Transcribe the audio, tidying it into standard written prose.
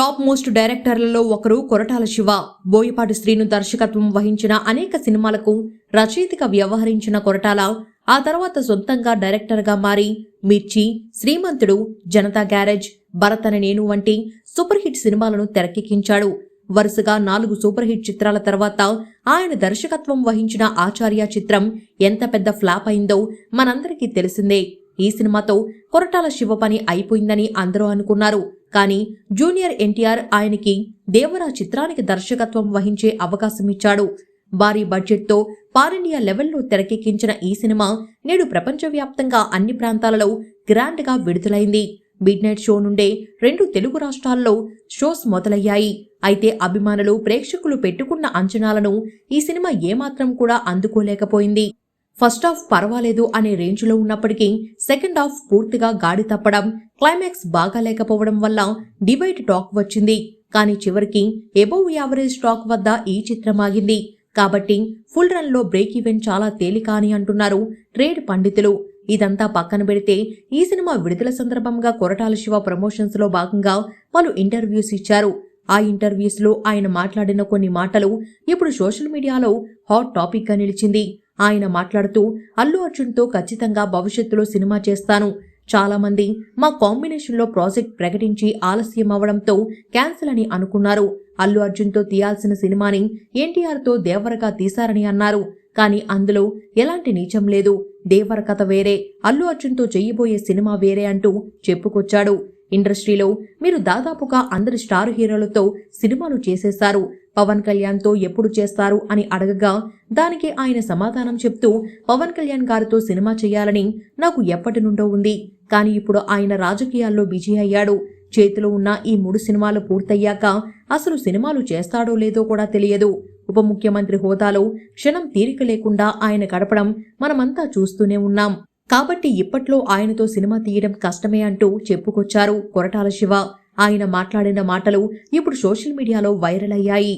Top most డైరెక్టర్లలో ఒకరు కొరటాల శివ. బోయపాటి శ్రీను దర్శకత్వం వహించిన అనేక సినిమాలకు రచయితగా వ్యవహరించిన కొరటాల ఆ తర్వాత సొంతంగా డైరెక్టర్గా మారి మిర్చి, శ్రీమంతుడు, జనతా గ్యారేజ్, భరత్ అనే నేను వంటి సూపర్ హిట్ సినిమాలను తెరకెక్కించాడు. వరుసగా 4 సూపర్ హిట్ చిత్రాల తర్వాత ఆయన దర్శకత్వం వహించిన ఆచార్య చిత్రం ఎంత పెద్ద ఫ్లాప్ అయిందో మనందరికీ తెలిసిందే. ఈ సినిమాతో కొరటాల శివ పని అయిపోయిందని అందరూ అనుకున్నారు. కానీ జూనియర్ ఎన్టీఆర్ ఆయనకి దేవరా చిత్రానికి దర్శకత్వం వహించే అవకాశం ఇచ్చాడు. భారీ బడ్జెట్తో పాన్ ఇండియా లెవెల్లో తెరకెక్కించిన ఈ సినిమా నేడు ప్రపంచవ్యాప్తంగా అన్ని ప్రాంతాలలో గ్రాండ్గా విడుదలైంది. మిడ్ నైట్ షో నుండే 2 తెలుగు రాష్ట్రాల్లో షోస్ మొదలయ్యాయి. అయితే అభిమానులు, ప్రేక్షకులు పెట్టుకున్న అంచనాలను ఈ సినిమా ఏమాత్రం కూడా అందుకోలేకపోయింది. ఫస్ట్ హాఫ్ పర్వాలేదు అనే రేంజ్లో ఉన్నప్పటికీ సెకండ్ హాఫ్ పూర్తిగా గాడి తప్పడం, క్లైమాక్స్ బాగా లేకపోవడం వల్ల డివైడ్ టాక్ వచ్చింది. కానీ చివరికి ఎబోవ్ యావరేజ్ టాక్ వద్ద ఈ చిత్రం ఆగింది. కాబట్టి ఫుల్ రన్లో బ్రేక్ ఈవెన్ చాలా తేలిక అని అంటున్నారు ట్రేడ్ పండితులు. ఇదంతా పక్కన పెడితే ఈ సినిమా విడుదల సందర్భంగా కొరటాల శివ ప్రమోషన్స్ లో భాగంగా పలు ఇంటర్వ్యూస్ ఇచ్చారు. ఆ ఇంటర్వ్యూస్ లో ఆయన మాట్లాడిన కొన్ని మాటలు ఇప్పుడు సోషల్ మీడియాలో హాట్ టాపిక్ గా నిలిచింది. ఆయన మాట్లాడుతూ, అల్లు అర్జున్తో ఖచ్చితంగా భవిష్యత్తులో సినిమా చేస్తాను. చాలా మంది మా కాంబినేషన్లో ప్రాజెక్ట్ ప్రకటించి ఆలస్యం అవడంతో క్యాన్సిల్ అని అనుకున్నారు. అల్లు అర్జున్తో తీయాల్సిన సినిమాని ఎన్టీఆర్తో దేవరగా తీశారని అన్నారు. కానీ అందులో ఎలాంటి నీచం లేదు. దేవర కథ వేరే, అల్లు అర్జున్తో చెయ్యబోయే సినిమా వేరే అంటూ చెప్పుకొచ్చాడు. ఇండస్ట్రీలో మీరు దాదాపుగా అందరి స్టార్ హీరోలతో సినిమాలు చేసేశారు. పవన్ కళ్యాణ్తో ఎప్పుడు చేస్తారు అని అడగగా దానికి ఆయన సమాధానం చెప్తూ, పవన్ కళ్యాణ్ గారితో సినిమా చేయాలని నాకు ఎప్పటి నుండో ఉంది. కానీ ఇప్పుడు ఆయన రాజకీయాల్లో బిజీ అయ్యాడు. చేతిలో ఉన్న ఈ 3 సినిమాలు పూర్తయ్యాక అసలు సినిమాలు చేస్తాడో లేదో కూడా తెలియదు. ఉప ముఖ్యమంత్రి హోదాలో క్షణం తీరిక లేకుండా ఆయన గడపడం మనమంతా చూస్తూనే ఉన్నాం. కాబట్టి ఇప్పట్లో ఆయనతో సినిమా తీయడం కష్టమే అంటూ చెప్పుకొచ్చారు కొరటాల శివ. ఆయన మాట్లాడిన మాటలు ఇప్పుడు సోషల్ మీడియాలో వైరల్ అయ్యాయి.